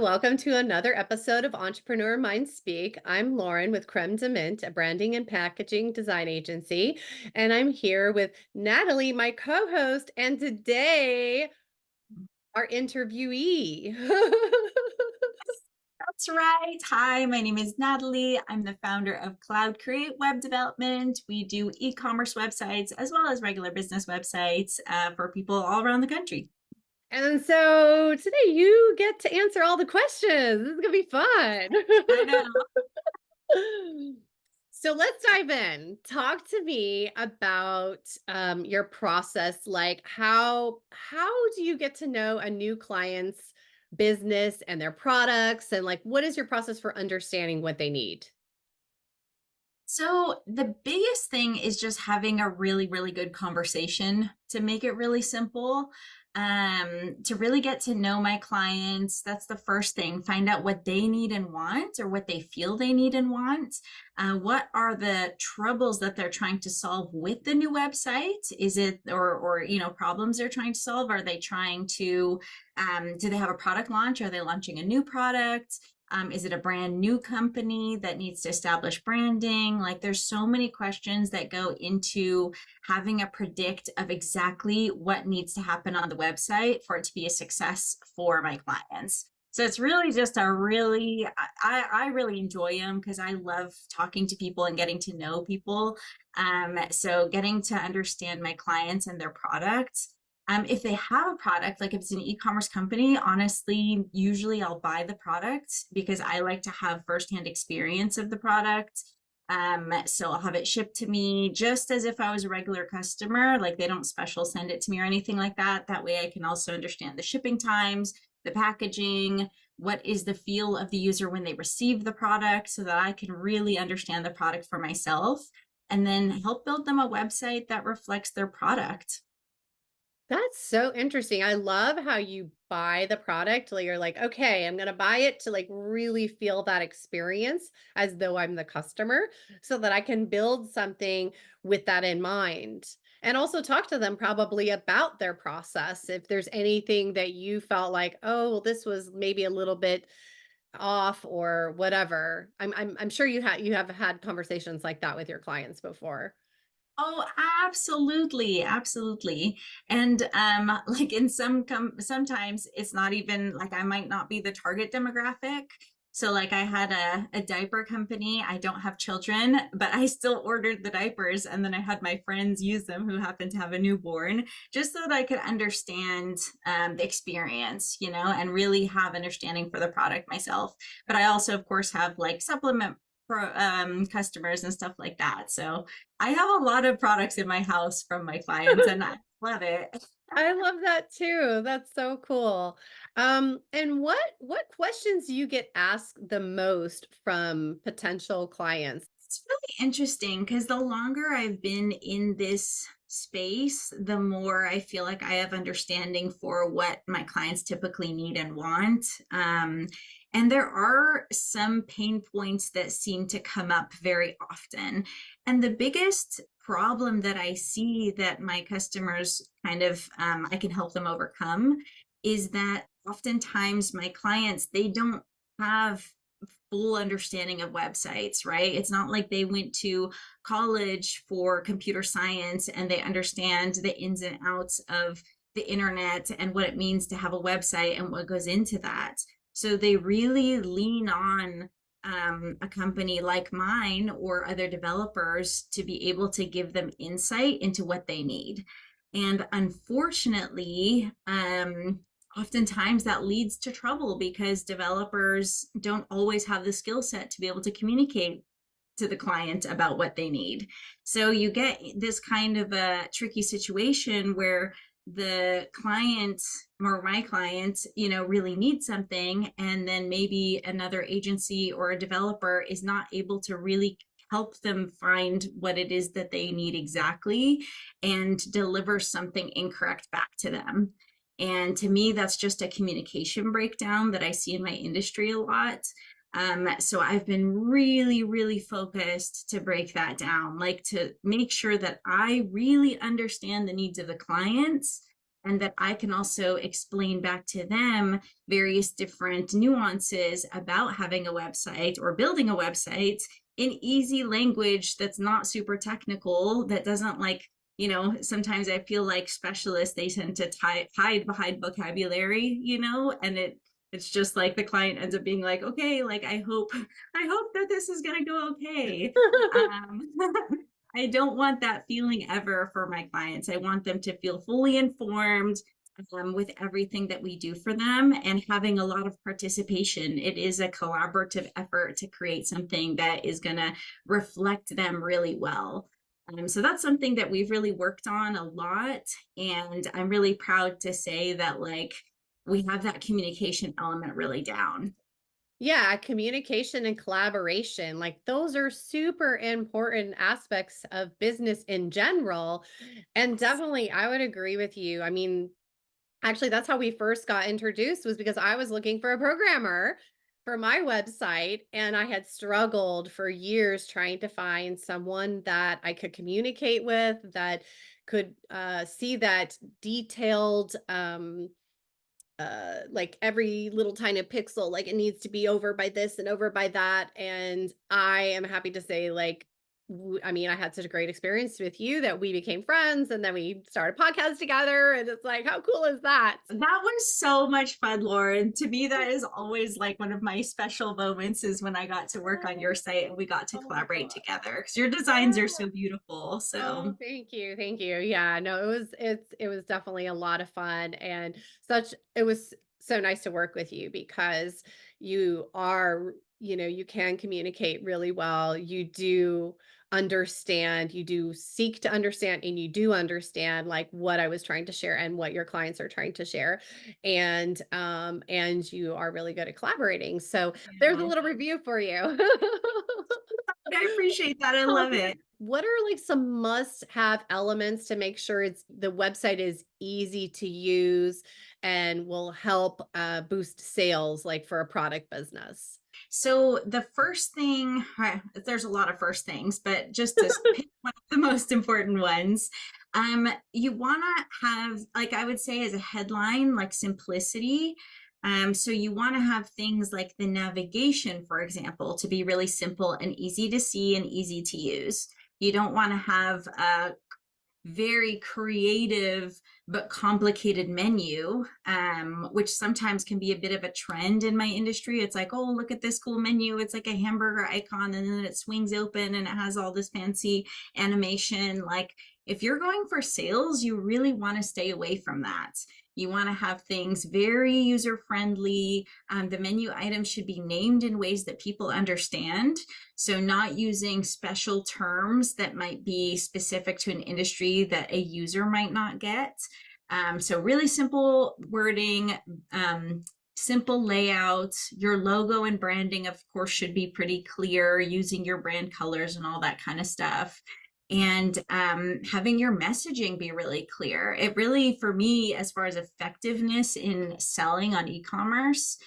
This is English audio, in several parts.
welcome to another episode of Entrepreneur Mind Speak. I'm Lauren with Creme de Mint, a branding and packaging design agency, and I'm here with Natalie, my co-host, and today our interviewee. That's right. Hi, my name is Natalie. I'm the founder of Cloud Create Web Development. We do e-commerce websites as well as regular business websites for people all around the country. And so today you get to answer all the questions. This is gonna be fun. I know. So let's dive in. Talk to me about your process. Like how do you get to know a new client's business and their products, and like what is your process for understanding what they need? So the biggest thing is just having a really, really good conversation to make it really simple. To really get to know my clients, that's the first thing. Find out what they need and want, or what they feel they need and want. What are the troubles that they're trying to solve with the new website? Is it or problems they're trying to solve? Are they trying to do they have a product launch? Are they launching a new product? Is it a brand new company that needs to establish branding? Like there's so many questions that go into having a predict of exactly what needs to happen on the website for it to be a success for my clients. So it's really just I really enjoy them because I love talking to people and getting to know people. So getting to understand my clients and their products. If they have a product, like if it's an e-commerce company, honestly, usually I'll buy the product because I like to have firsthand experience of the product. So I'll have it shipped to me just as if I was a regular customer, like they don't special send it to me or anything like that. That way I can also understand the shipping times, the packaging, what is the feel of the user when they receive the product so that I can really understand the product for myself and then help build them a website that reflects their product. That's so interesting. I love how you buy the product. Like you're like, okay, I'm gonna buy it to like really feel that experience as though I'm the customer so that I can build something with that in mind. And also talk to them probably about their process. If there's anything that you felt like, oh, well, this was maybe a little bit off or whatever. I'm sure you have had conversations like that with your clients before. Oh, absolutely, absolutely. And like in sometimes it's not even like I might not be the target demographic. So like I had a diaper company. I don't have children, but I still ordered the diapers and then I had my friends use them who happen to have a newborn just so that I could understand the experience, and really have understanding for the product myself. But I also, of course, have like supplement customers and stuff like that. So I have a lot of products in my house from my clients and I love it. I love that too. That's so cool. And what questions do you get asked the most from potential clients? It's really interesting because the longer I've been in this space, the more I feel like I have understanding for what my clients typically need and want. And there are some pain points that seem to come up very often. And the biggest problem that I see that my customers I can help them overcome is that oftentimes my clients, they don't have full understanding of websites, right? It's not like they went to college for computer science and they understand the ins and outs of the internet and what it means to have a website and what goes into that. So they really lean on a company like mine or other developers to be able to give them insight into what they need. And unfortunately, oftentimes that leads to trouble because developers don't always have the skill set to be able to communicate to the client about what they need. So you get this kind of a tricky situation where the client or my client, really needs something, and then maybe another agency or a developer is not able to really help them find what it is that they need exactly and deliver something incorrect back to them. And to me, that's just a communication breakdown that I see in my industry a lot. So I've been really, really focused to break that down, like to make sure that I really understand the needs of the clients and that I can also explain back to them various different nuances about having a website or building a website in easy language that's not super technical, that doesn't like, sometimes I feel like specialists, they tend to hide behind vocabulary, and it's just like the client ends up being like, okay, like I hope that this is gonna go okay. Um, I don't want that feeling ever for my clients. I want them to feel fully informed with everything that we do for them and having a lot of participation. It is a collaborative effort to create something that is going to reflect them really well. So that's something that we've really worked on a lot. And I'm really proud to say that, like, we have that communication element really down. Yeah, communication and collaboration, like those are super important aspects of business in general. And definitely, I would agree with you. I mean, actually, that's how we first got introduced was because I was looking for a programmer for my website and I had struggled for years trying to find someone that I could communicate with that could see that detailed like every little tiny pixel, like it needs to be over by this and over by that. And I am happy to say, like, I mean, I had such a great experience with you that we became friends and then we started a podcast together. And it's like, how cool is that? That was so much fun, Lauren. To me, that is always like one of my special moments is when I got to work on your site and we got to Oh my collaborate God. together because your designs are Yeah. so beautiful. Oh, So thank you. Thank you. Yeah, no, it was definitely a lot of fun and it was so nice to work with you because you are, you can communicate really well. You do understand, you do seek to understand and you do understand like what I was trying to share and what your clients are trying to share. And you are really good at collaborating. So there's a yeah, little review for you. I appreciate that. I love it. What are like some must-have elements to make sure the website is easy to use and will help boost sales like for a product business? So the first thing, there's a lot of first things, but just to pick one of the most important ones, you want to have, like I would say, as a headline, like simplicity. So you want to have things like the navigation, for example, to be really simple and easy to see and easy to use. You don't want to have very creative but complicated menu, which sometimes can be a bit of a trend in my industry. It's like, oh, look at this cool menu. It's like a hamburger icon, and then it swings open and it has all this fancy animation. Like, if you're going for sales, you really want to stay away from that. You want to have things very user friendly. The menu items should be named in ways that people understand. So, not using special terms that might be specific to an industry that a user might not get. So, really simple wording, simple layout. Your logo and branding, of course, should be pretty clear, using your brand colors and all that kind of stuff. And having your messaging be really clear. It really, for me, as far as effectiveness in selling on e-commerce,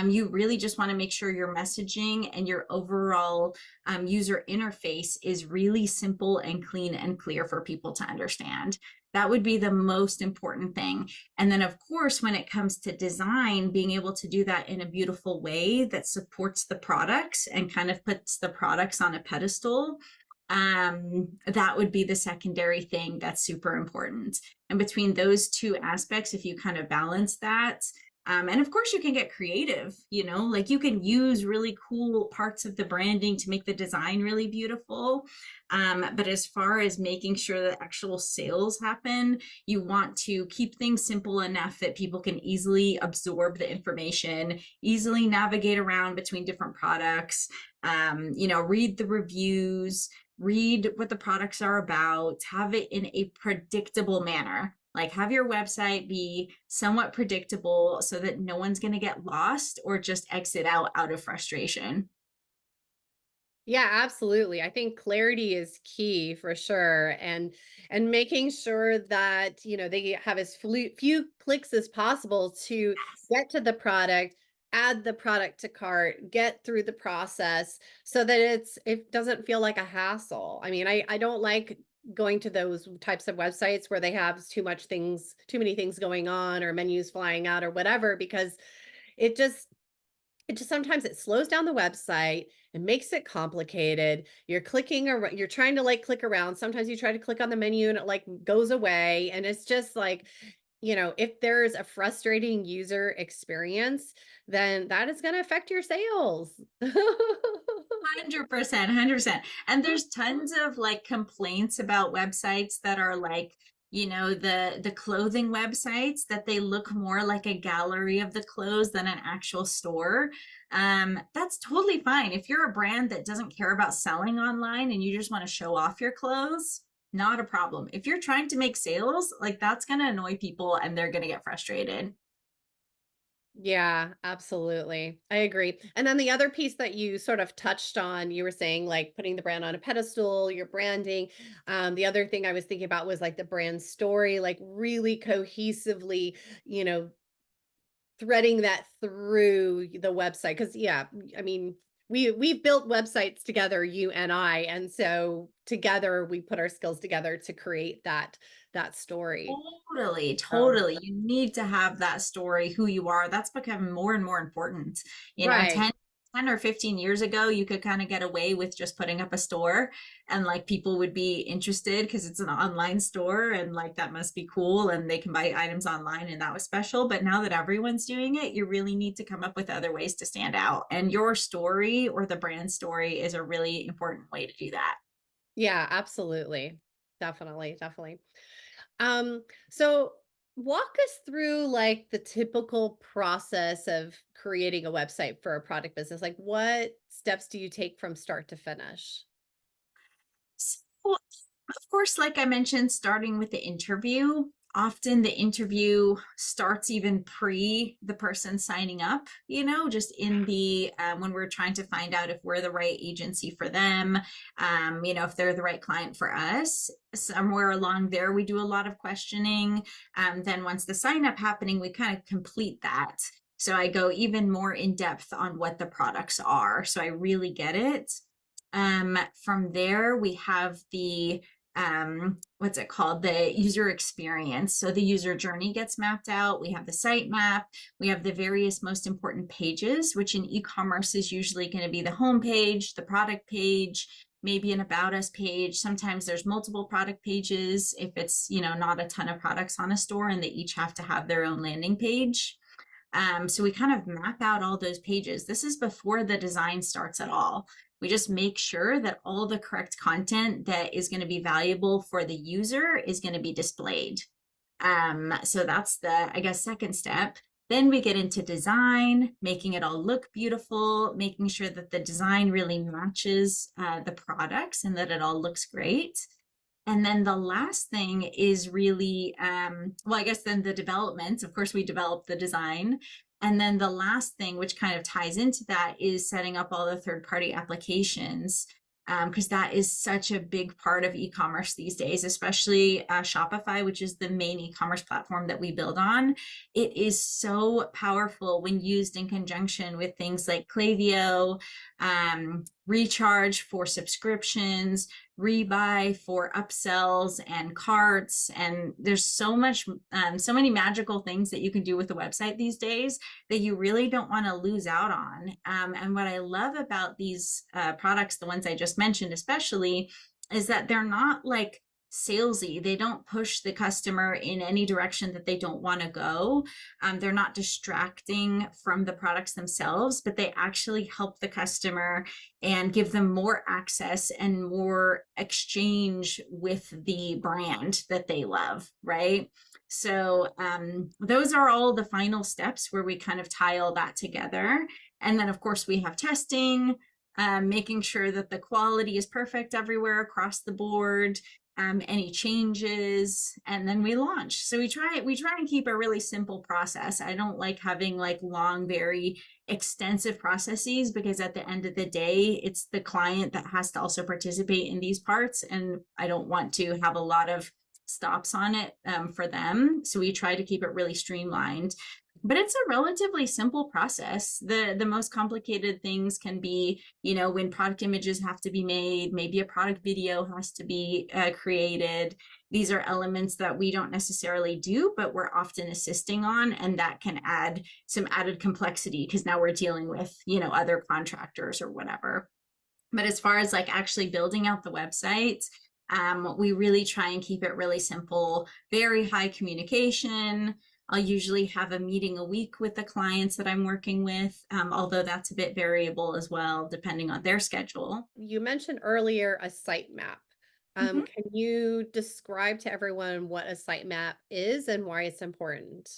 you really just want to make sure your messaging and your overall user interface is really simple and clean and clear for people to understand. That would be the most important thing. And then, of course, when it comes to design, being able to do that in a beautiful way that supports the products and kind of puts the products on a pedestal, that would be the secondary thing that's super important. And between those two aspects, if you kind of balance that, and of course, you can get creative, like you can use really cool parts of the branding to make the design really beautiful. But as far as making sure that actual sales happen, you want to keep things simple enough that people can easily absorb the information, easily navigate around between different products, read the reviews, read what the products are about, have it in a predictable manner. Like, have your website be somewhat predictable so that no one's going to get lost or just exit out of frustration. Yeah, absolutely. I think clarity is key for sure, and making sure that they have as few clicks as possible to get to the product, add the product to cart, get through the process, so that it doesn't feel like a hassle. I mean, I don't like going to those types of websites where they have too many things going on or menus flying out or whatever, because it just it just sometimes it slows down the website, it makes it complicated. You're clicking around, you're trying to like click around. Sometimes you try to click on the menu and it like goes away. And it's just like, if there's a frustrating user experience, then that is going to affect your sales. 100%, 100%. And there's tons of like complaints about websites that are like, the clothing websites that they look more like a gallery of the clothes than an actual store. That's totally fine. If you're a brand that doesn't care about selling online and you just want to show off your clothes, not a problem. If you're trying to make sales, like that's going to annoy people and they're going to get frustrated. Yeah, absolutely. I agree. And then the other piece that you sort of touched on, you were saying like putting the brand on a pedestal, your branding. The other thing I was thinking about was like the brand story, like really cohesively, you know, threading that through the website. Cause yeah, I mean, we've built websites together, you and I. And so together we put our skills together to create that story. Totally, So totally. You need to have that story, who you are. That's becoming more and more important. You know, right. 10 or 15 years ago, you could kind of get away with just putting up a store and like people would be interested because it's an online store and like that must be cool and they can buy items online and that was special. But now that everyone's doing it, you really need to come up with other ways to stand out. And your story or the brand story is a really important way to do that. Yeah, absolutely. Definitely, definitely. So walk us through like the typical process of creating a website for a product business. Like what steps do you take from start to finish? So, of course, like I mentioned, starting with the interview, often the interview starts even pre the person signing up, just in the when we're trying to find out if we're the right agency for them, if they're the right client for us. Somewhere along there, we do a lot of questioning. Then once the sign up happening, we kind of complete that. So I go even more in depth on what the products are. So I really get it. From there, we have the what's it called? The user experience. So the user journey gets mapped out. We have the site map. We have the various most important pages, which in e-commerce is usually going to be the home page, the product page, maybe an about us page. Sometimes there's multiple product pages if it's, not a ton of products on a store and they each have to have their own landing page. So we kind of map out all those pages. This is before the design starts at all. We just make sure that all the correct content that is going to be valuable for the user is going to be displayed. So that's the, I guess, second step. Then we get into design, making it all look beautiful, making sure that the design really matches the products and that it all looks great. And then the last thing is really, well, I guess then the development. Of course, we develop the design. And then the last thing, which kind of ties into that, is setting up all the third-party applications, because that is such a big part of e-commerce these days, especially Shopify, which is the main e-commerce platform that we build on. It is so powerful when used in conjunction with things like Klaviyo, Recharge for subscriptions, Rebuy for upsells and carts. And there's so many magical things that you can do with a website these days that you really don't want to lose out on. And what I love about these products, the ones I just mentioned, especially, is that they're not like salesy. They don't push the customer in any direction that they don't want to go. They're not distracting from the products themselves, but they actually help the customer and give them more access and more exchange with the brand that they love, right? So those are all the final steps where we kind of tie all that together. And then, of course, we have testing, making sure that the quality is perfect everywhere across the board, any changes, and then we launch. So we try and keep a really simple process. I don't like having like long, very extensive processes, because at the end of the day, it's the client that has to also participate in these parts. And I don't want to have a lot of stops on it for them. So we try to keep it really streamlined. But it's a relatively simple process. The most complicated things can be, when product images have to be made, maybe a product video has to be created. These are elements that we don't necessarily do, but we're often assisting on, and that can add some added complexity because now we're dealing with, other contractors or whatever. But as far as like actually building out the website, we really try and keep it really simple, very high communication. I'll usually have a meeting a week with the clients that I'm working with, although that's a bit variable as well, depending on their schedule. You mentioned earlier a sitemap. Mhm. Can you describe to everyone what a sitemap is and why it's important?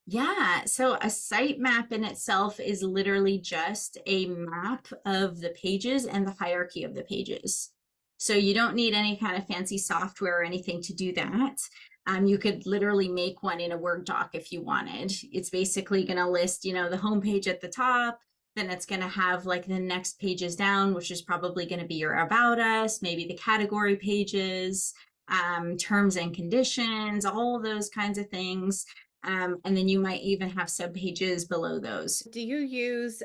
Yeah, so a sitemap in itself is literally just a map of the pages and the hierarchy of the pages. So you don't need any kind of fancy software or anything to do that. You could literally make one in a Word doc if you wanted. It's basically going to list, the homepage at the top. Then it's going to have like the next pages down, which is probably going to be your About Us, maybe the category pages, terms and conditions, all those kinds of things. And then you might even have subpages below those. Do you use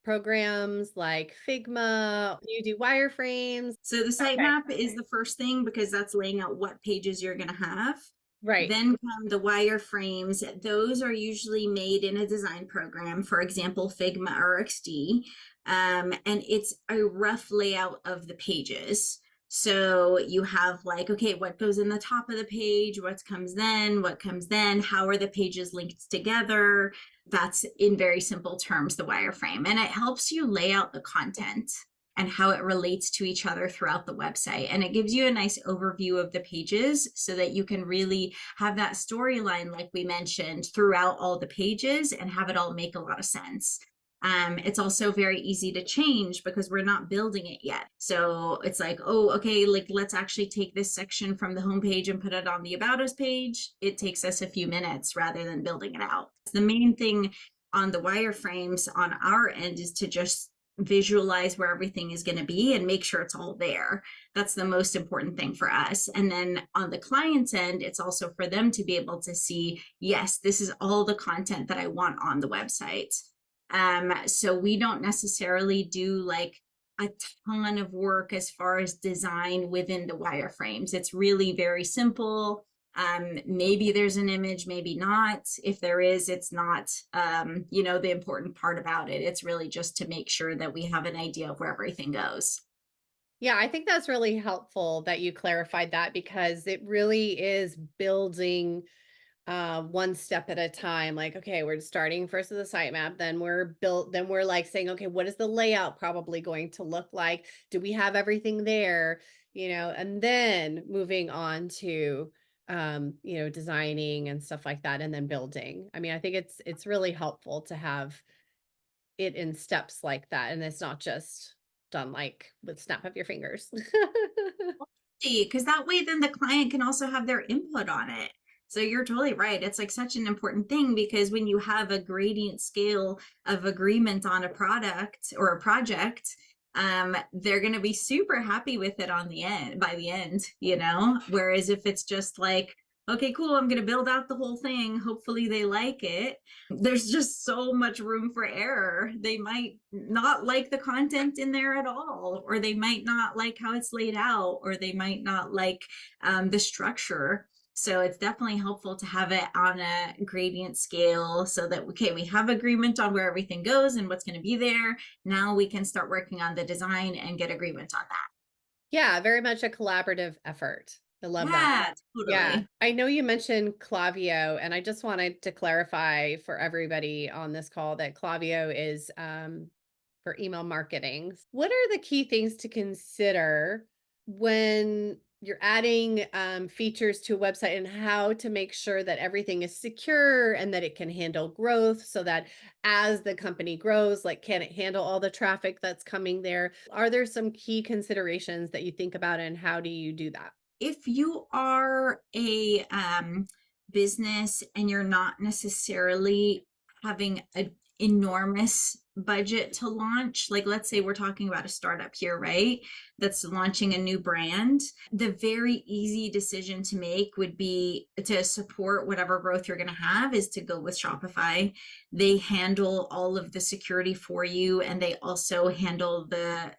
programs like Figma? Do you do wireframes? So the Okay. sitemap is the first thing because that's laying out what pages you're going to have. Right. Then come the wireframes. Those are usually made in a design program, for example, Figma or XD. And it's a rough layout of the pages. So you have like, okay, what goes in the top of the page, what comes then, how are the pages linked together? That's in very simple terms, the wireframe. And it helps you lay out the content and how it relates to each other throughout the website. And it gives you a nice overview of the pages so that you can really have that storyline, like we mentioned, throughout all the pages and have it all make a lot of sense. It's also very easy to change because we're not building it yet. So it's like, oh, okay, like let's actually take this section from the homepage and put it on the About Us page. It takes us a few minutes rather than building it out. The main thing on the wireframes on our end is to just visualize where everything is going to be and make sure it's all there. That's the most important thing for us. And then on the client's end, it's also for them to be able to see, yes, this is all the content that I want on the website. So we don't necessarily do like a ton of work as far as design within the wireframes. It's really very simple. Maybe there's an image, maybe not. If there is, it's not, the important part about it. It's really just to make sure that we have an idea of where everything goes. Yeah, I think that's really helpful that you clarified that because it really is building one step at a time. Like, okay, we're starting first with the sitemap, then we're like saying, okay, what is the layout probably going to look like? Do we have everything there? And then moving on to designing and stuff like that and then building. I mean, I think it's really helpful to have it in steps like that. And it's not just done like with snap of your fingers. Because that way then the client can also have their input on it. So you're totally right. It's like such an important thing because when you have a gradient scale of agreement on a product or a project, they're going to be super happy with it on the end by the end. Whereas if it's just like, okay, cool, I'm going to build out the whole thing, hopefully they like it, there's just so much room for error. They might not like the content in there at all, or they might not like how it's laid out, or they might not like the structure. So it's definitely helpful to have it on a gradient scale so that, okay, we have agreement on where everything goes and what's going to be there. Now we can start working on the design and get agreement on that. Yeah, very much a collaborative effort. I love that. Yeah, Yeah. totally. I know you mentioned Klaviyo, and I just wanted to clarify for everybody on this call that Klaviyo is for email marketing. What are the key things to consider when you're adding features to a website and how to make sure that everything is secure and that it can handle growth so that as the company grows, like, can it handle all the traffic that's coming there? Are there some key considerations that you think about and how do you do that? If you are a business and you're not necessarily having an enormous budget to launch, like let's say we're talking about a startup here, right? That's launching a new brand. The very easy decision to make would be to support whatever growth you're going to have is to go with Shopify. They handle all of the security for you, and they also handle the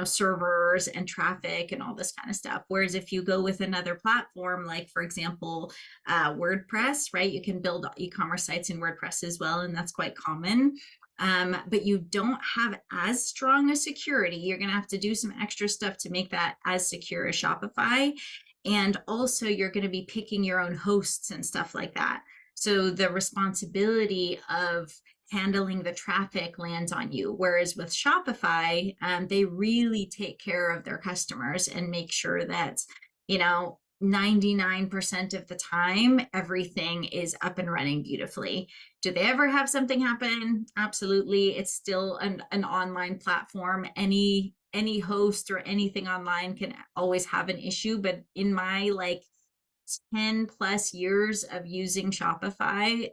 servers and traffic and all this kind of stuff. Whereas if you go with another platform, like for example, WordPress, right? You can build e-commerce sites in WordPress as well, and that's quite common. But you don't have as strong a security. You're going to have to do some extra stuff to make that as secure as Shopify. And also, you're going to be picking your own hosts and stuff like that. So the responsibility of handling the traffic lands on you. Whereas with Shopify, they really take care of their customers and make sure that, 99% of the time, everything is up and running beautifully. Do they ever have something happen? Absolutely. It's still an online platform. Any host or anything online can always have an issue. But in my 10 plus years of using Shopify,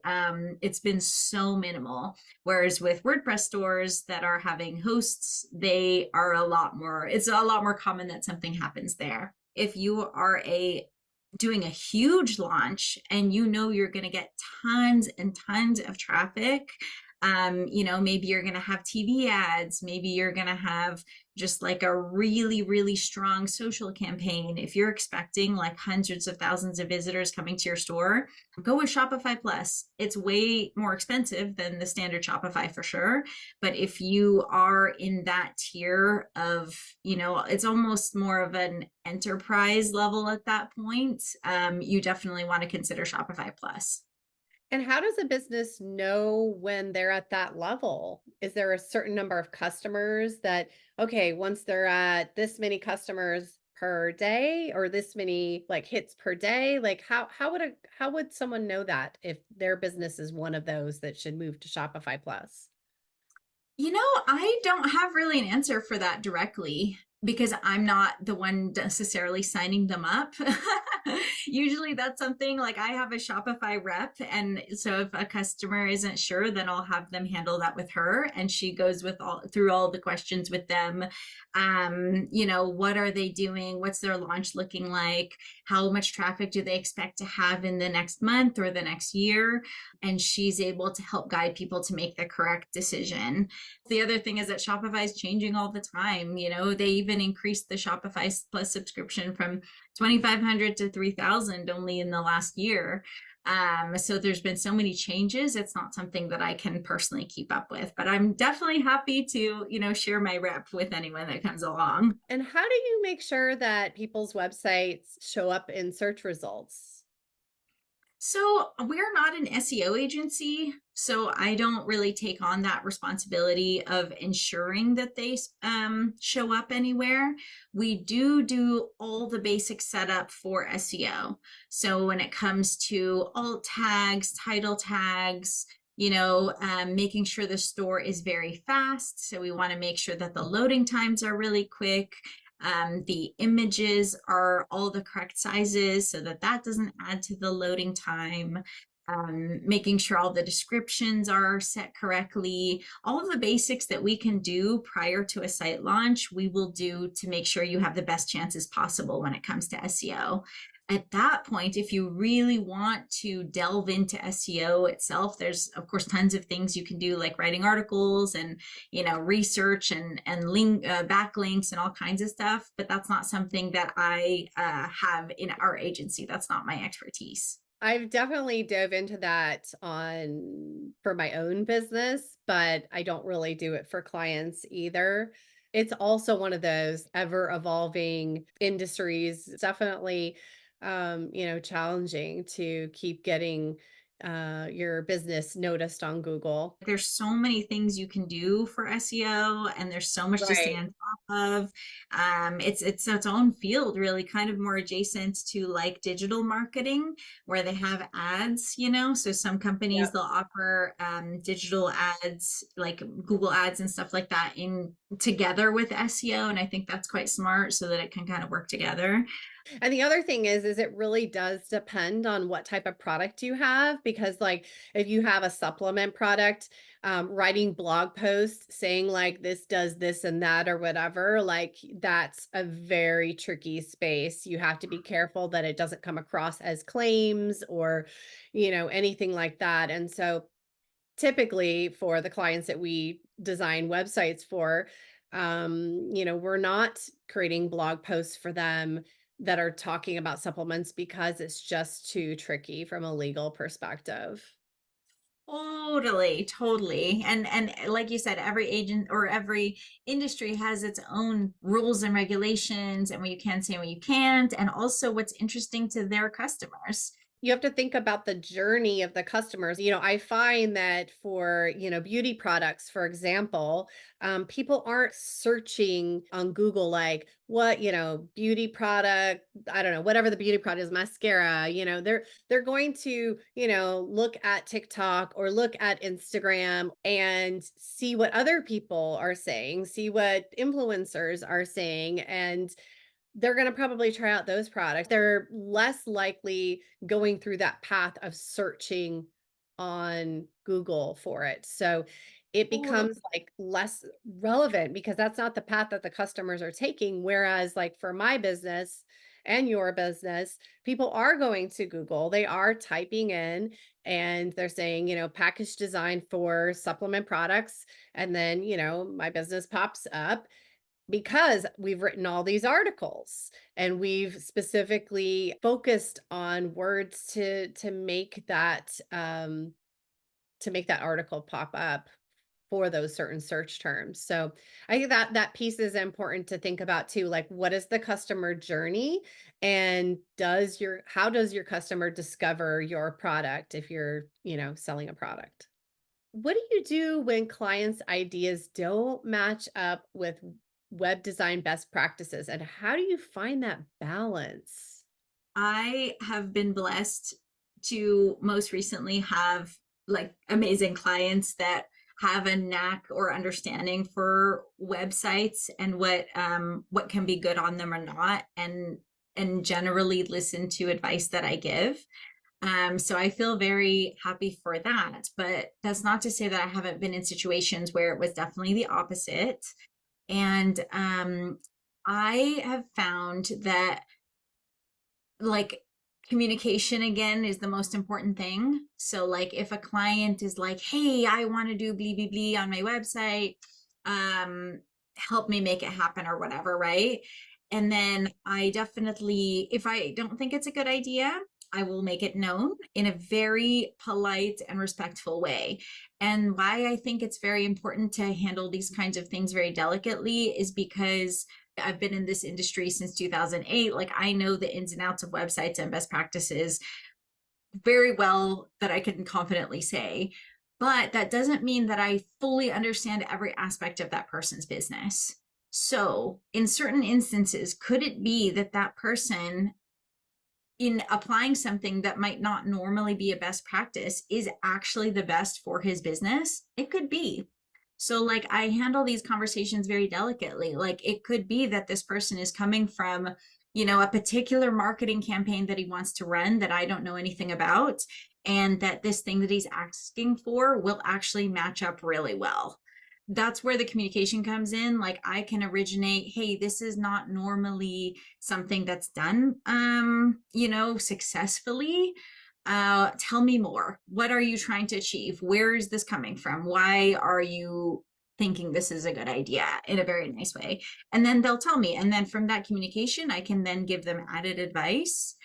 it's been so minimal. Whereas with WordPress stores that are having hosts, it's a lot more common that something happens there. If you are doing a huge launch and you're going to get tons and tons of traffic, maybe you're going to have TV ads, maybe you're going to have just like a really, really strong social campaign. If you're expecting like hundreds of thousands of visitors coming to your store, go with Shopify Plus. It's way more expensive than the standard Shopify for sure. But if you are in that tier of, it's almost more of an enterprise level at that point, you definitely want to consider Shopify Plus. And how does a business know when they're at that level? Is there a certain number of customers that, okay, once they're at this many customers per day or this many hits per day, how would someone know that if their business is one of those that should move to Shopify Plus? I don't have really an answer for that directly because I'm not the one necessarily signing them up. Usually that's something like I have a Shopify rep. And so if a customer isn't sure, then I'll have them handle that with her. And she goes through all the questions with them. What are they doing? What's their launch looking like? How much traffic do they expect to have in the next month or the next year? And she's able to help guide people to make the correct decision. The other thing is that Shopify is changing all the time. They even increased the Shopify Plus subscription from 2,500 to 3,000 only in the last year. So there's been so many changes. It's not something that I can personally keep up with, but I'm definitely happy to, share my rep with anyone that comes along. And how do you make sure that people's websites show up in search results? So we're not an SEO agency, so I don't really take on that responsibility of ensuring that they show up anywhere. We do all the basic setup for SEO. So when it comes to alt tags, title tags, making sure the store is very fast. So we want to make sure that the loading times are really quick. The images are all the correct sizes so that doesn't add to the loading time. Making sure all the descriptions are set correctly. All of the basics that we can do prior to a site launch, we will do to make sure you have the best chances possible when it comes to SEO. At that point, if you really want to delve into SEO itself, there's of course tons of things you can do, like writing articles and research and link backlinks and all kinds of stuff. But that's not something that I have in our agency. That's not my expertise. I've definitely dove into that for my own business, but I don't really do it for clients either. It's also one of those ever evolving industries. Definitely challenging to keep getting your business noticed on Google. There's so many things you can do for SEO, and there's so much to stay Right. on top of. It's its own field, really, kind of more adjacent to like digital marketing, where they have ads. So some companies Yep. they'll offer digital ads, like Google ads and stuff like that, in together with SEO, and I think that's quite smart, so that it can kind of work together. And the other thing is it really does depend on what type of product you have because like if you have a supplement product, writing blog posts saying like this does this and that or whatever, like that's a very tricky space. You have to be careful that it doesn't come across as claims or, anything like that. And so typically for the clients that we design websites for, we're not creating blog posts for them that are talking about supplements because it's just too tricky from a legal perspective. Totally, totally. And like you said, every agent or every industry has its own rules and regulations and what you can say and what you can't, and also what's interesting to their customers. You have to think about the journey of the customers. I find that for, beauty products, for example, people aren't searching on Google like what, beauty product, I don't know, whatever the beauty product is, mascara, they're going to, look at TikTok or look at Instagram and see what other people are saying, see what influencers are saying, and they're gonna probably try out those products. They're less likely going through that path of searching on Google for it. So it becomes Totally. like less relevant because that's not the path that the customers are taking. Whereas, like for my business and your business, people are going to Google, they are typing in and they're saying, package design for supplement products. And then, my business pops up because we've written all these articles and we've specifically focused on words to make that article pop up for those certain search terms. So I think that that piece is important to think about too. Like, what is the customer journey, and how does your customer discover your product if you're selling a product? What do you do when clients' ideas don't match up with web design best practices, and how do you find that balance? I have been blessed to most recently have like amazing clients that have a knack or understanding for websites and what can be good on them or not, and generally listen to advice that I give. So I feel very happy for that, but that's not to say that I haven't been in situations where it was definitely the opposite. And I have found that like communication again is the most important thing. So like if a client is like, "Hey, I want to do blee blee blee on my website, um, help me make it happen," or whatever, right? And then I definitely, if I don't think it's a good idea, I will make it known in a very polite and respectful way. And why I think it's very important to handle these kinds of things very delicately is because I've been in this industry since 2008. Like I know the ins and outs of websites and best practices very well that I can confidently say. But that doesn't mean that I fully understand every aspect of that person's business. So, in certain instances, could it be that that person, in applying something that might not normally be a best practice, is actually the best for his business? It could be. So, like, I handle these conversations very delicately. Like, it could be that this person is coming from, a particular marketing campaign that he wants to run that I don't know anything about, and that this thing that he's asking for will actually match up really well. That's where the communication comes in. Like, I can originate, "Hey, this is not normally something that's done, successfully. Tell me more. What are you trying to achieve? Where is this coming from? Why are you thinking this is a good idea?" In a very nice way. And then they'll tell me. And then from that communication, I can then give them added advice.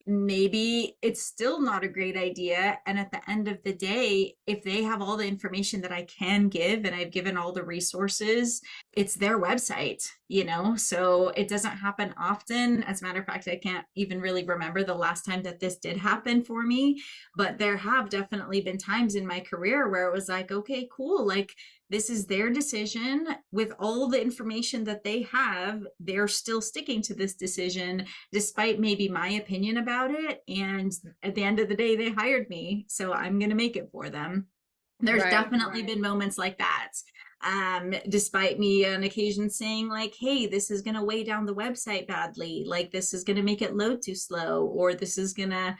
Maybe it's still not a great idea. And at the end of the day, if they have all the information that I can give and I've given all the resources, it's their website. So it doesn't happen often. As a matter of fact, I can't even really remember the last time that this did happen for me, but there have definitely been times in my career where it was like, okay, cool. Like, this is their decision with all the information that they have. They're still sticking to this decision despite maybe my opinion about it. And at the end of the day, they hired me. So I'm going to make it for them. There's Right. definitely been moments like that. despite me on occasion saying like, hey, this is going to weigh down the website badly, like this is going to make it load too slow, or this is going to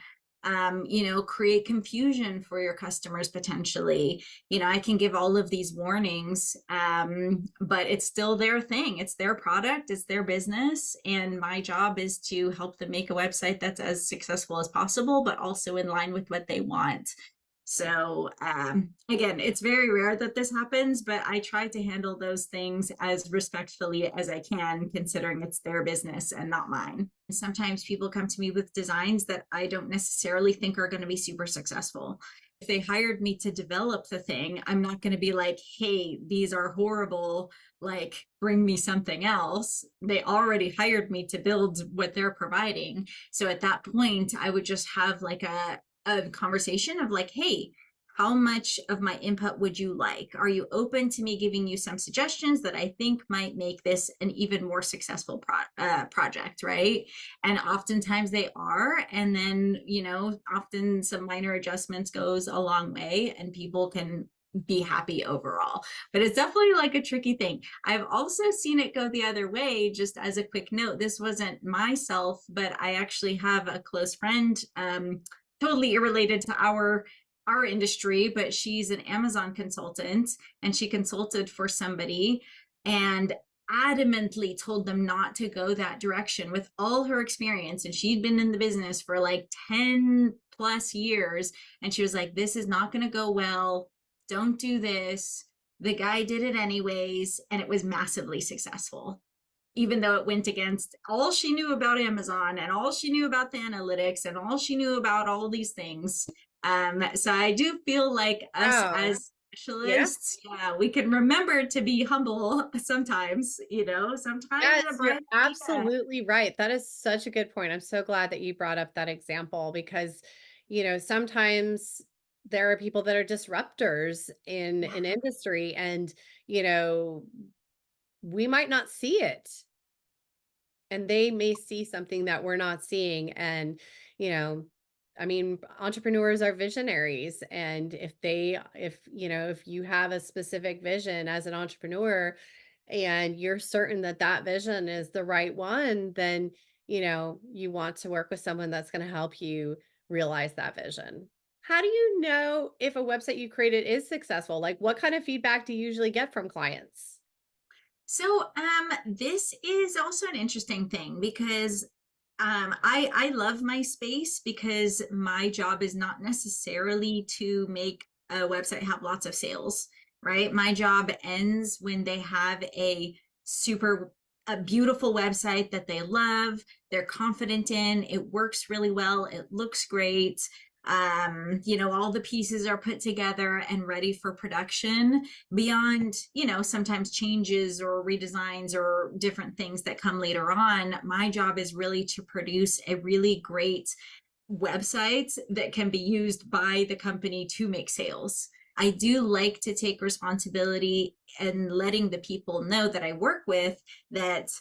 create confusion for your customers potentially. I can give all of these warnings, but it's still their thing. It's their product, it's their business. And my job is to help them make a website that's as successful as possible, but also in line with what they want. So again, it's very rare that this happens, but I try to handle those things as respectfully as I can, considering it's their business and not mine. Sometimes people come to me with designs that I don't necessarily think are going to be super successful. If they hired me to develop the thing, I'm not going to be like, hey, these are horrible, like bring me something else. They already hired me to build what they're providing. So at that point, I would just have like a conversation of like, hey, how much of my input would you like? Are you open to me giving you some suggestions that I think might make this an even more successful project, right? And oftentimes they are. And then, often some minor adjustments goes a long way and people can be happy overall. But it's definitely like a tricky thing. I've also seen it go the other way. Just as a quick note, this wasn't myself, but I actually have a close friend, totally irrelated to our industry, but she's an Amazon consultant, and she consulted for somebody and adamantly told them not to go that direction with all her experience. And she'd been in the business for like 10 plus years. And she was like, this is not going to go well. Don't do this. The guy did it anyways, and it was massively successful, even though it went against all she knew about Amazon and all she knew about the analytics and all she knew about all these things. So I do feel like us as specialists, we can remember to be humble sometimes, sometimes. Yes, you're absolutely right. That is such a good point. I'm so glad that you brought up that example because, sometimes there are people that are disruptors in an industry and, we might not see it and they may see something that we're not seeing. And, entrepreneurs are visionaries. And if you have a specific vision as an entrepreneur and you're certain that that vision is the right one, then, you want to work with someone that's going to help you realize that vision. How do you know if a website you created is successful? Like, what kind of feedback do you usually get from clients? So this is also an interesting thing because I love my space because my job is not necessarily to make a website have lots of sales, right? My job ends when they have a beautiful website that they love, they're confident in, it works really well, it looks great. All the pieces are put together and ready for production beyond, sometimes changes or redesigns or different things that come later on. My job is really to produce a really great website that can be used by the company to make sales. I do like to take responsibility and letting the people know that I work with that,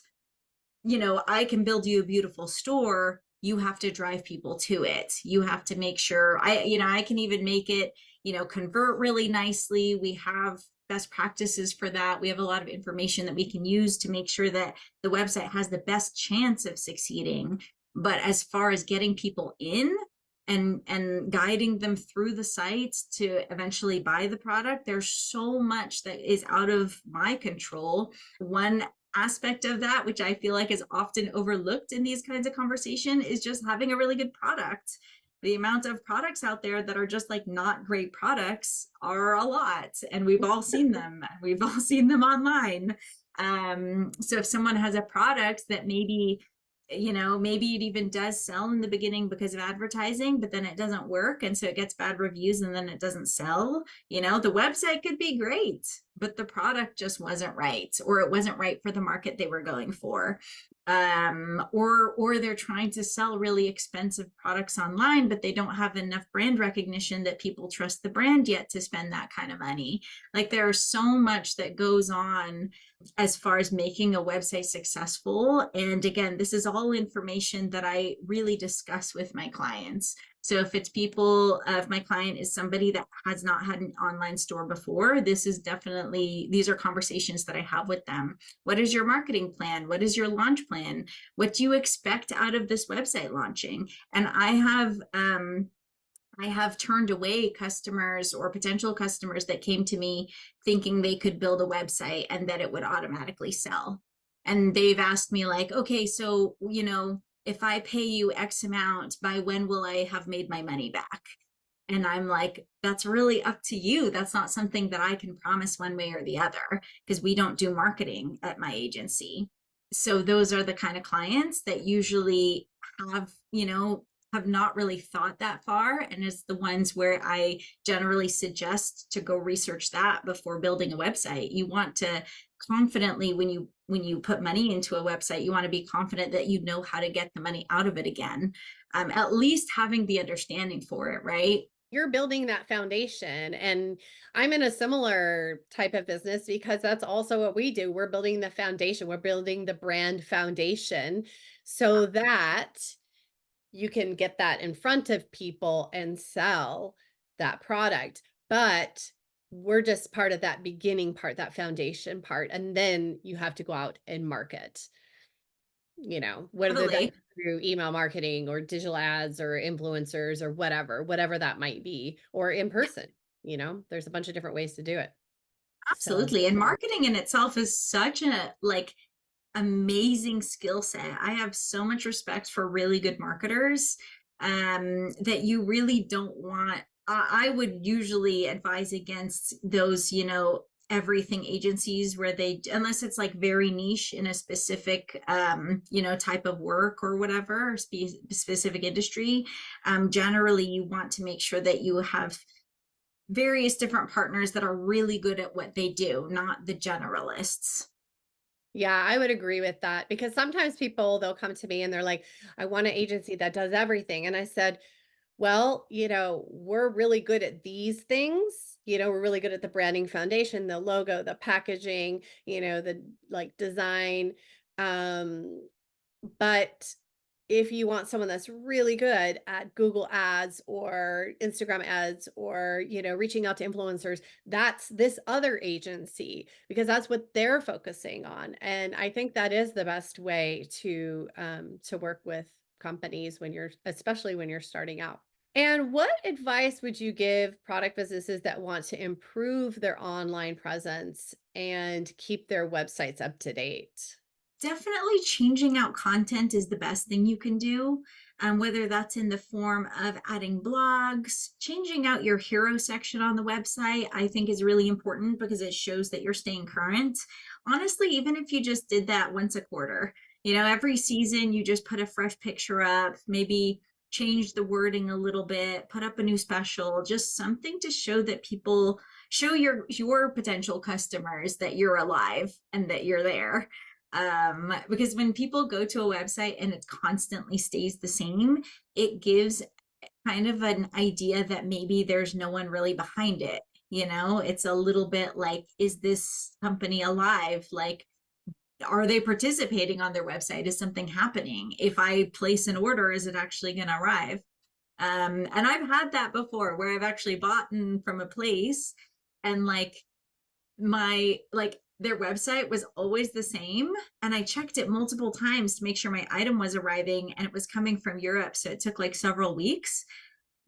I can build you a beautiful store. You have to drive people to it. You have to make sure I can even make it, convert really nicely. We have best practices for that. We have a lot of information that we can use to make sure that the website has the best chance of succeeding. But as far as getting people in and guiding them through the site to eventually buy the product, there's so much that is out of my control. One aspect of that, which I feel like is often overlooked in these kinds of conversation, is just having a really good product. The amount of products out there that are just like not great products are a lot, and we've all seen them. We've all seen them online. So if someone has a product that maybe it even does sell in the beginning because of advertising, but then it doesn't work. And so it gets bad reviews and then it doesn't sell. The website could be great, but the product just wasn't right, or it wasn't right for the market they were going for. Or they're trying to sell really expensive products online, but they don't have enough brand recognition that people trust the brand yet to spend that kind of money. Like there's so much that goes on as far as making a website successful. And again, this is all information that I really discuss with my clients. So if it's people, if my client is somebody that has not had an online store before, this is definitely, these are conversations that I have with them. What is your marketing plan? What is your launch plan? What do you expect out of this website launching? And I have turned away customers or potential customers that came to me thinking they could build a website and that it would automatically sell. And they've asked me, like, okay, so, if I pay you X amount, by when will I have made my money back? And I'm like, that's really up to you. That's not something that I can promise one way or the other because we don't do marketing at my agency. So those are the kind of clients that usually have, have not really thought that far. And it's the ones where I generally suggest to go research that before building a website. You want to confidently, when you put money into a website, you want to be confident that you know how to get the money out of it again. At least having the understanding for it, right? You're building that foundation, and I'm in a similar type of business because that's also what we do. We're building the foundation. We're building the brand foundation so that you can get that in front of people and sell that product. But we're just part of that beginning part, that foundation part, and then you have to go out and market. Whether that's Totally. through email marketing or digital ads or influencers or whatever that might be, or in person, there's a bunch of different ways to do it. So, Absolutely. And marketing in itself is such a like amazing skill set. I have so much respect for really good marketers that you really don't want. I would usually advise against those, everything agencies where they, unless it's like very niche in a specific, type of work or whatever, specific industry. Generally, you want to make sure that you have various different partners that are really good at what they do, not the generalists. yeah, I would agree with that because sometimes people, they'll come to me and they're like, I want an agency that does everything. And I said, well, we're really good at these things. We're really good at the branding foundation, the logo, the packaging, the like design. Um, but if you want someone that's really good at Google ads or Instagram ads or, reaching out to influencers, that's this other agency because that's what they're focusing on. And I think that is the best way to work with companies especially when you're starting out. And what advice would you give product businesses that want to improve their online presence and keep their websites up to date? Definitely changing out content is the best thing you can do. Whether that's in the form of adding blogs, changing out your hero section on the website, I think is really important because it shows that you're staying current. Honestly, even if you just did that once a quarter, every season you just put a fresh picture up, maybe change the wording a little bit, put up a new special, just something to show that people show your potential customers that you're alive and that you're there. Because when people go to a website and it constantly stays the same, it gives kind of an idea that maybe there's no one really behind it. It's a little bit like, is this company alive? Like, are they participating on their website? Is something happening? If I place an order, is it actually going to arrive? And I've had that before where I've actually bought from a place and their website was always the same, and I checked it multiple times to make sure my item was arriving, and it was coming from Europe, so it took like several weeks,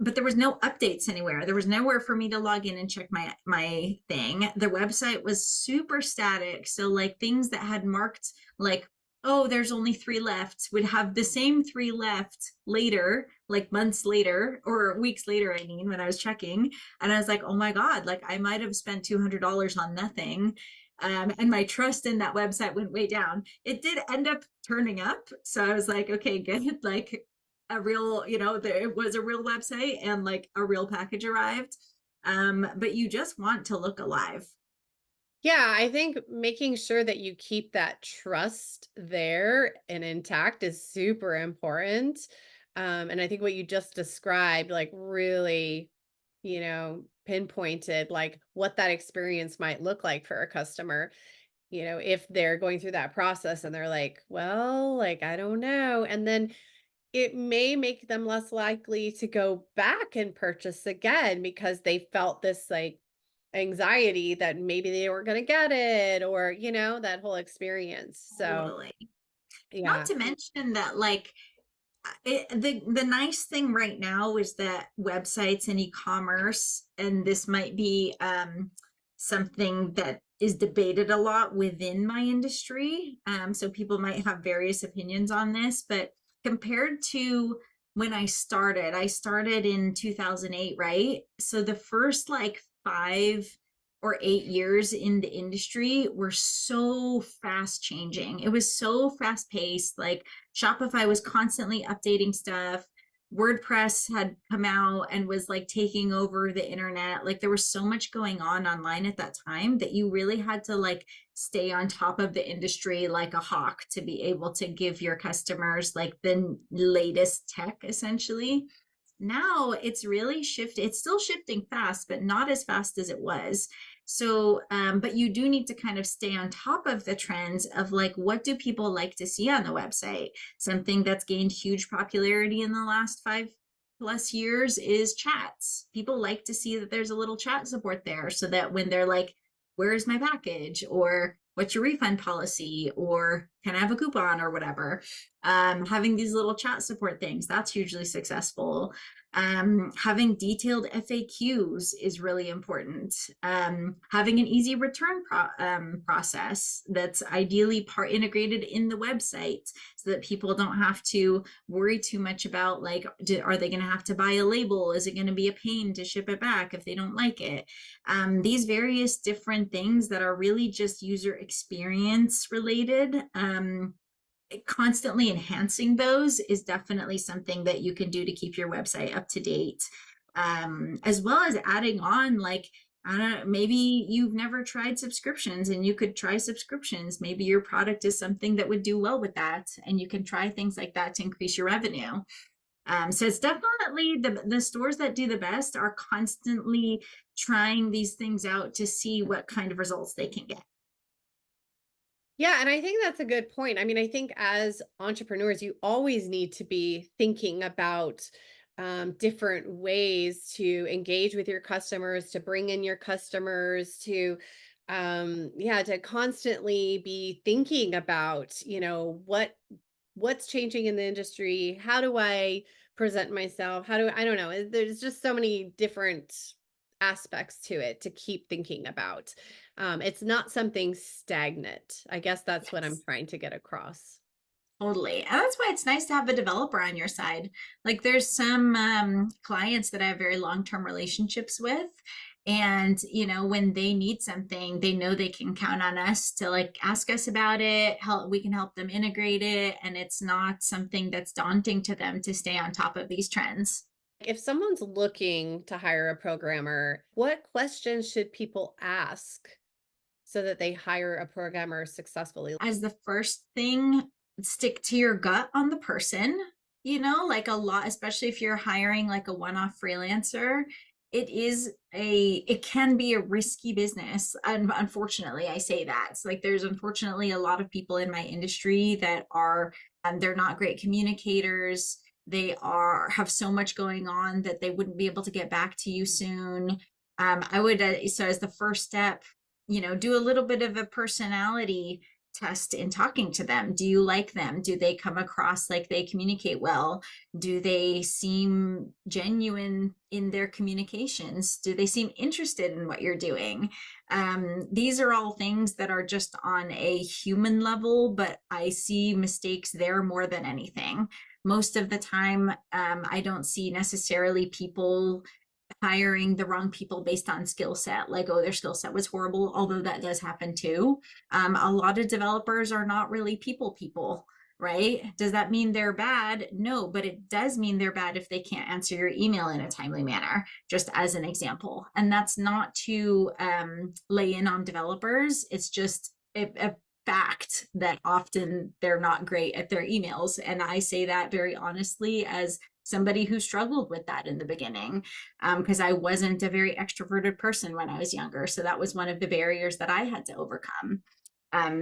but there was no updates anywhere. There was nowhere for me to log in and check my thing. The website was super static, so like things that had marked like, oh, there's only 3 left, would have the same 3 left later, like months later or weeks later, I mean, when I was checking. And I was like, oh my God, like I might have spent $200 on nothing. And my trust in that website went way down. It did end up turning up. So I was like, okay, good. Like a real, it was a real website and like a real package arrived. But you just want to look alive. Yeah, I think making sure that you keep that trust there and intact is super important. And I think what you just described, like really, pinpointed like what that experience might look like for a customer. If they're going through that process and they're like, well, like, I don't know. And then it may make them less likely to go back and purchase again because they felt this like anxiety that maybe they weren't going to get it or, that whole experience. So, Totally. Not yeah. to mention that, like, the nice thing right now is that websites and e-commerce, and this might be something that is debated a lot within my industry. So people might have various opinions on this, but compared to when I started in 2008, right? So the first like 5 or 8 years in the industry were so fast changing. It was so fast paced. Like Shopify was constantly updating stuff. WordPress had come out and was like taking over the internet. Like there was so much going on online at that time that you really had to like stay on top of the industry like a hawk to be able to give your customers like the latest tech essentially. Now it's really shifted. It's still shifting fast, but not as fast as it was. So, but you do need to kind of stay on top of the trends of like, what do people like to see on the website? Something that's gained huge popularity in the last 5+ years is chats. People like to see that there's a little chat support there so that when they're like, where's my package? Or what's your refund policy? Or can I have a coupon or whatever? Having these little chat support things, that's hugely successful. Having detailed FAQs is really important. Having an easy return process that's ideally part integrated in the website so that people don't have to worry too much about like, are they going to have to buy a label? Is it going to be a pain to ship it back if they don't like it? These various different things that are really just user experience related. Constantly enhancing those is definitely something that you can do to keep your website up to date. As well as adding on like, I don't know, maybe you've never tried subscriptions and you could try subscriptions. Maybe your product is something that would do well with that and you can try things like that to increase your revenue. So it's definitely the stores that do the best are constantly trying these things out to see what kind of results they can get. Yeah, and I think that's a good point. I mean, I think as entrepreneurs, you always need to be thinking about different ways to engage with your customers, to bring in your customers, yeah, to constantly be thinking about, what's changing in the industry. How do I present myself? I don't know. There's just so many different aspects to it to keep thinking about. It's not something stagnant. I guess that's what I'm Yes. trying to get across. Totally. And that's why it's nice to have a developer on your side. Like there's some clients that I have very long-term relationships with. And, when they need something, they know they can count on us to like ask us about it, we can help them integrate it. And it's not something that's daunting to them to stay on top of these trends. If someone's looking to hire a programmer, what questions should people ask so that they hire a programmer successfully? As the first thing, stick to your gut on the person, like a lot, especially if you're hiring like a one-off freelancer. It can be a risky business. And unfortunately, I say that. It's like there's unfortunately a lot of people in my industry that are, they're not great communicators. They have so much going on that they wouldn't be able to get back to you soon. I would, so as the first step, do a little bit of a personality test in talking to them. Do you like them? Do they come across like they communicate well? Do they seem genuine in their communications? Do they seem interested in what you're doing? These are all things that are just on a human level, but I see mistakes there more than anything. Most of the time, I don't see necessarily people hiring the wrong people based on skill set, like, oh, their skill set was horrible, although that does happen too. A lot of developers are not really people, right? Does that mean they're bad? No, but it does mean they're bad if they can't answer your email in a timely manner, just as an example. And that's not to lay in on developers. It's just a fact that often they're not great at their emails. And I say that very honestly as somebody who struggled with that in the beginning, because I wasn't a very extroverted person when I was younger. So that was one of the barriers that I had to overcome.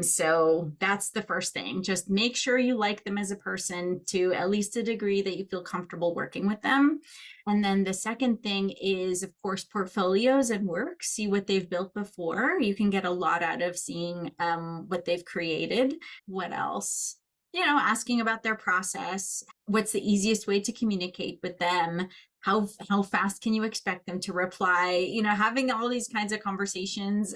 So that's the first thing. Just make sure you like them as a person to at least a degree that you feel comfortable working with them. And then the second thing is, of course, portfolios and work. See what they've built before. You can get a lot out of seeing what they've created. What else? Asking about their process. What's the easiest way to communicate with them? How fast can you expect them to reply? Having all these kinds of conversations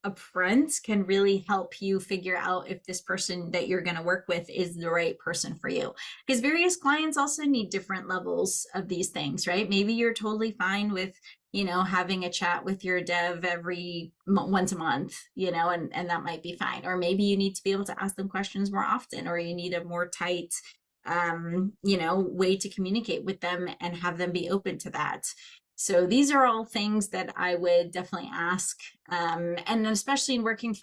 upfront can really help you figure out if this person that you're going to work with is the right person for you. Because various clients also need different levels of these things, right? Maybe you're totally fine with, having a chat with your dev every once a month, and that might be fine. Or maybe you need to be able to ask them questions more often, or you need a more tight way to communicate with them and have them be open to that. So these are all things that I would definitely ask. And especially in working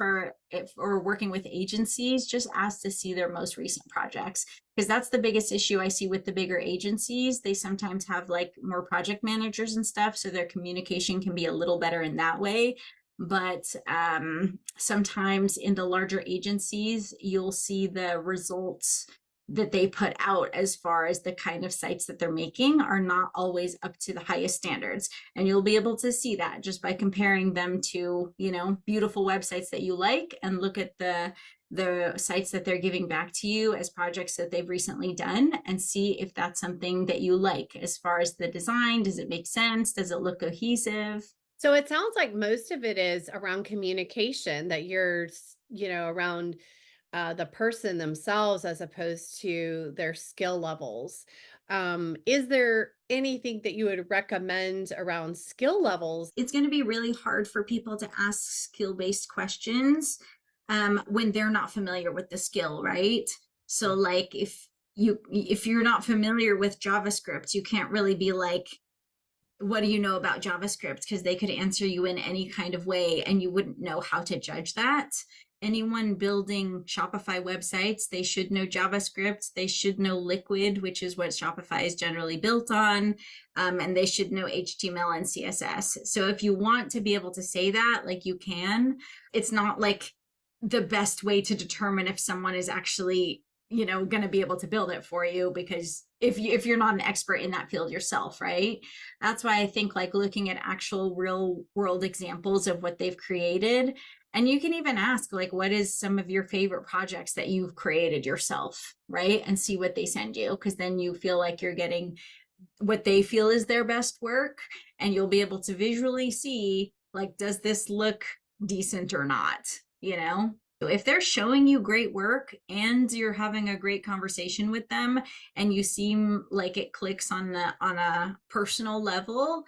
with agencies, just ask to see their most recent projects, because that's the biggest issue I see with the bigger agencies. They sometimes have like more project managers and stuff, so their communication can be a little better in that way. But sometimes in the larger agencies, you'll see the results that they put out as far as the kind of sites that they're making are not always up to the highest standards. And you'll be able to see that just by comparing them to, beautiful websites that you like, and look at the sites that they're giving back to you as projects that they've recently done, and see if that's something that you like as far as the design. Does it make sense? Does it look cohesive? So it sounds like most of it is around communication, that you're, around the person themselves as opposed to their skill levels. Is there anything that you would recommend around skill levels? It's going to be really hard for people to ask skill-based questions when they're not familiar with the skill, right? So like if you're not familiar with JavaScript, you can't really be like, what do you know about JavaScript? Because they could answer you in any kind of way and you wouldn't know how to judge that. Anyone building Shopify websites, they should know JavaScript. They should know Liquid, which is what Shopify is generally built on. And they should know HTML and CSS. So if you want to be able to say that, like, you can, it's not like the best way to determine if someone is actually, going to be able to build it for you, because if you're not an expert in that field yourself, right? That's why I think like looking at actual real world examples of what they've created. And you can even ask, like, what is some of your favorite projects that you've created yourself, right? And see what they send you, because then you feel like you're getting what they feel is their best work, and you'll be able to visually see, like, does this look decent or not, If they're showing you great work and you're having a great conversation with them and you seem like it clicks on a personal level,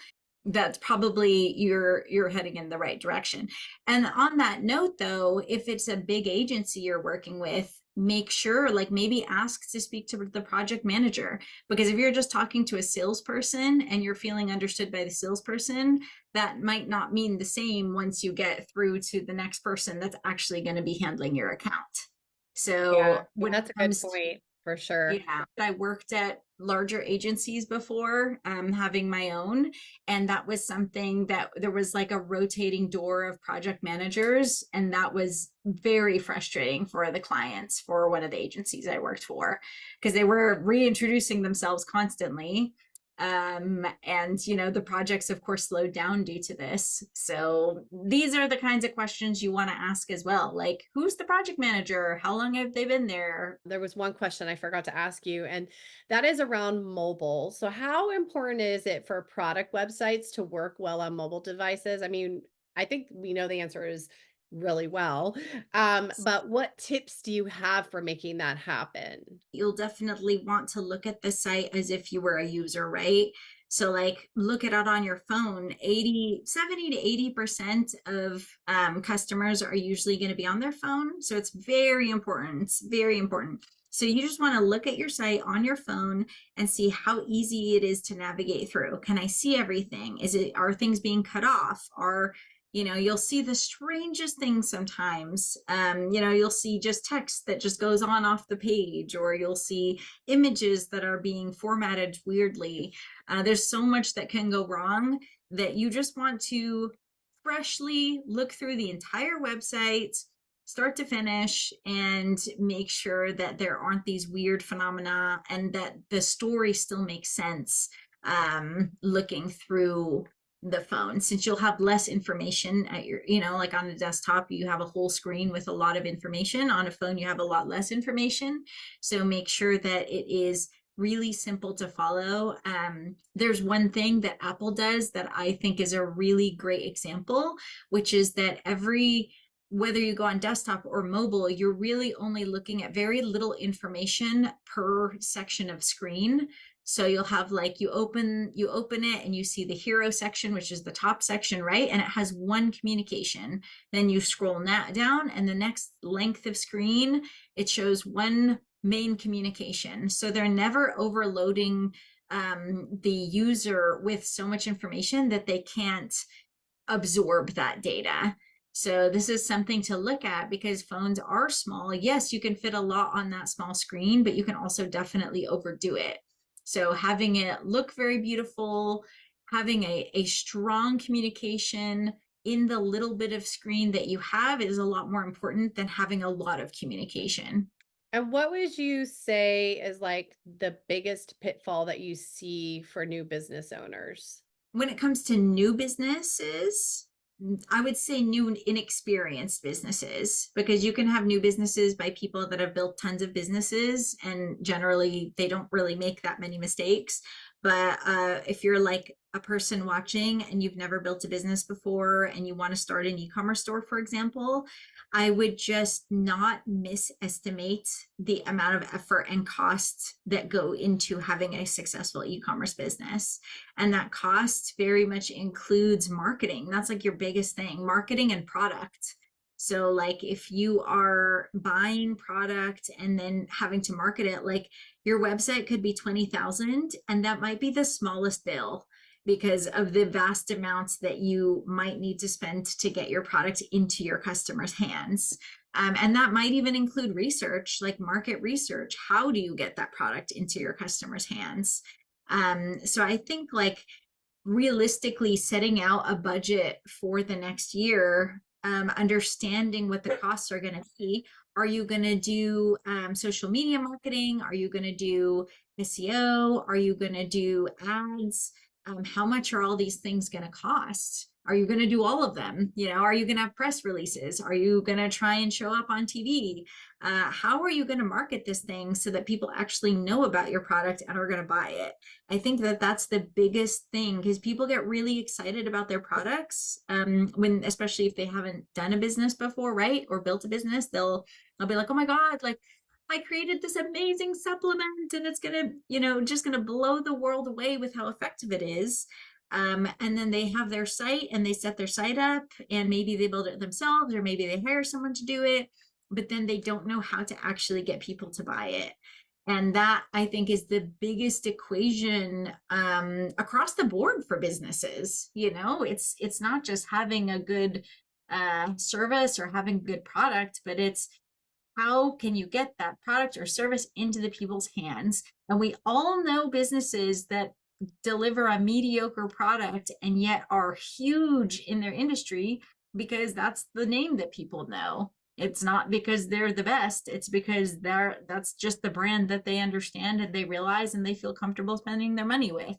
that's probably you're heading in the right direction. And on that note, though, if it's a big agency you're working with, make sure, like, maybe ask to speak to the project manager, because if you're just talking to a salesperson and you're feeling understood by the salesperson, that might not mean the same once you get through to the next person that's actually going to be handling your account. So Yeah, when that's it a good comes point for sure. yeah, I worked at larger agencies before, having my own, and that was something that there was like a rotating door of project managers, and that was very frustrating for the clients for one of the agencies I worked for, because they were reintroducing themselves constantly. And the projects of course slowed down due to this. So these are the kinds of questions you want to ask as well, like, who's the project manager, how long have they been there? There was one question I forgot to ask you, and that is around mobile. So how important is it for product websites to work well on mobile devices? I mean, I think we know the answer is really well. But what tips do you have for making that happen? You'll definitely want to look at the site as if you were a user, right? So like, look at it on your phone. 70 to 80% of customers are usually going to be on their phone. So it's very important. It's very important. So you just want to look at your site on your phone and see how easy it is to navigate through. Can I see everything? Are things being cut off? You'll see the strangest things sometimes. You'll see just text that just goes on off the page, or you'll see images that are being formatted weirdly. There's so much that can go wrong that you just want to freshly look through the entire website, start to finish, and make sure that there aren't these weird phenomena and that the story still makes sense looking through the phone, since you'll have less information at your, like on a desktop you have a whole screen with a lot of information. On a phone you have a lot less information, so make sure that it is really simple to follow. There's one thing that Apple does that I think is a really great example, which is that whether you go on desktop or mobile, you're really only looking at very little information per section of screen. So you'll have like you open it and you see the hero section, which is the top section, right? And it has one communication. Then you scroll down, and the next length of screen, it shows one main communication. So they're never overloading the user with so much information that they can't absorb that data. So this is something to look at, because phones are small. Yes, you can fit a lot on that small screen, but you can also definitely overdo it. So having it look very beautiful, having a strong communication in the little bit of screen that you have is a lot more important than having a lot of communication. And what would you say is like the biggest pitfall that you see for new business owners? When it comes to new businesses, I would say new inexperienced businesses, because you can have new businesses by people that have built tons of businesses and generally they don't really make that many mistakes. But if you're like a person watching and you've never built a business before and you want to start an e-commerce store, for example, I would just not misestimate the amount of effort and cost that go into having a successful e-commerce business. And that cost very much includes marketing. That's like your biggest thing, marketing and product. So like if you are buying product and then having to market it, like your website could be 20,000 and that might be the smallest bill because of the vast amounts that you might need to spend to get your product into your customers' hands. And that might even include research, like market research. How do you get that product into your customers' hands? So I think like realistically setting out a budget for the next year, understanding what the costs are going to be. Are you going to do social media marketing? Are you going to do SEO? Are you going to do ads? How much are all these things going to cost? Are you going to do all of them? Are you going to have press releases? Are you going to try and show up on TV? How are you going to market this thing so that people actually know about your product and are going to buy it? I think that that's the biggest thing, because people get really excited about their products especially if they haven't done a business before, right? Or built a business, they'll be like, oh my God, like I created this amazing supplement and it's gonna, just gonna blow the world away with how effective it is. And then they have their site and they set their site up and maybe they build it themselves or maybe they hire someone to do it, but then they don't know how to actually get people to buy it. And that I think is the biggest equation across the board for businesses. It's not just having a good service or having a good product, but it's how can you get that product or service into the people's hands? And we all know businesses that deliver a mediocre product and yet are huge in their industry because that's the name that people know. It's not because they're the best, it's because that's just the brand that they understand and they realize and they feel comfortable spending their money with.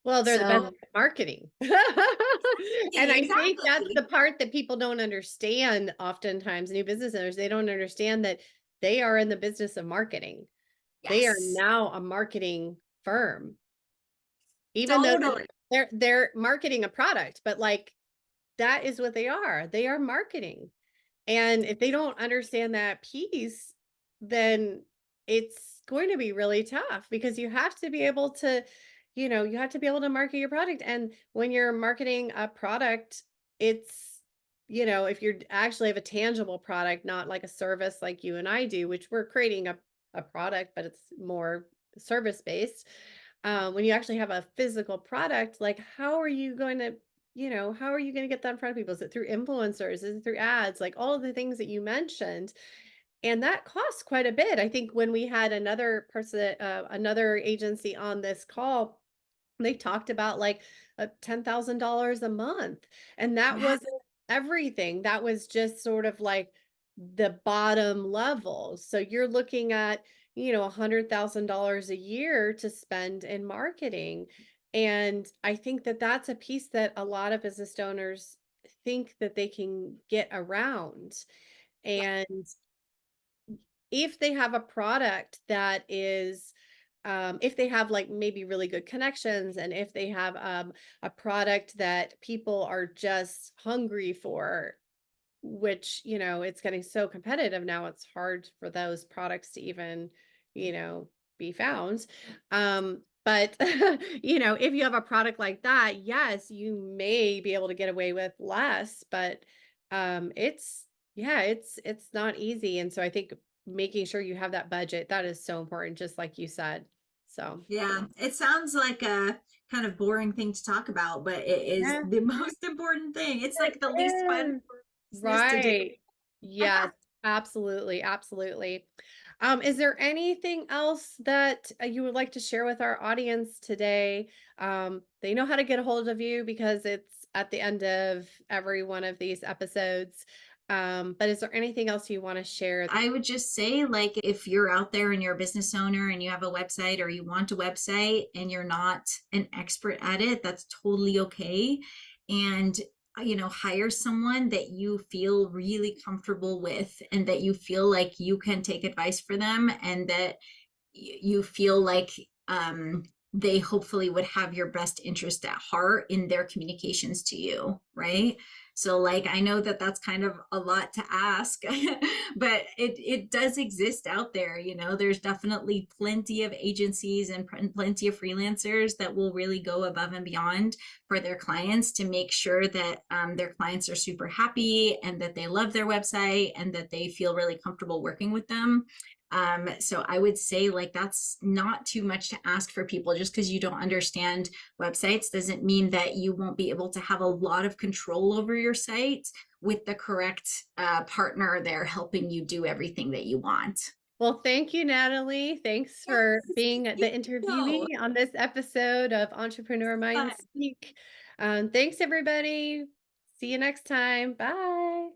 Well, they're the best So at marketing. And I think that's exactly. the part that people don't understand oftentimes, new business owners, they don't understand that they are in the business of marketing. They are Yes, now a marketing firm, even though totally. they're marketing a product, but like that is what they are. They are marketing. And if they don't understand that piece, then it's going to be really tough because you have to be able to, you have to be able to market your product. And when you're marketing a product, it's, if you're actually have a tangible product, not like a service like you and I do, which we're creating a product, but it's more service based. When you actually have a physical product, like how are you going to how are you going to get that in front of people? Is it through influencers? Is it through ads? Like all of the things that you mentioned. And that costs quite a bit. I think when we had another person, another agency on this call, they talked about like $10,000 a month. And that Wow. wasn't everything. That was just sort of like the bottom level. So you're looking at, $100,000 a year to spend in marketing. And I think that that's a piece that a lot of business owners think that they can get around. Yeah. And if they have a product that is, if they have like maybe really good connections, and if they have a product that people are just hungry for, which, it's getting so competitive now, it's hard for those products to even, be found. But if you have a product like that, yes, you may be able to get away with less, but it's yeah, it's not easy. And so I think making sure you have that budget, that is so important, just like you said. So Yeah, it sounds like a kind of boring thing to talk about, but it is yeah, the most important thing. It's it like the least fun is. for business to do. Right. Yes, absolutely, absolutely. Is there anything else that you would like to share with our audience today? They know how to get a hold of you because it's at the end of every one of these episodes. But is there anything else you want to share? I would just say, like, if you're out there and you're a business owner and you have a website or you want a website and you're not an expert at it, that's totally okay. And, hire someone that you feel really comfortable with and that you feel like you can take advice for them and that you feel like they hopefully would have your best interest at heart in their communications to you, right? So, like, I know that that's kind of a lot to ask, but it does exist out there. There's definitely plenty of agencies and plenty of freelancers that will really go above and beyond for their clients to make sure that their clients are super happy and that they love their website and that they feel really comfortable working with them. So I would say, like, that's not too much to ask for people. Just because you don't understand websites doesn't mean that you won't be able to have a lot of control over your site with the correct partner there helping you do everything that you want. Well, thank you, Natalie. Thanks for Yes, being thank the you. interviewee on this episode of Entrepreneur Fun. Minds Speak. Thanks, everybody. See you next time. Bye.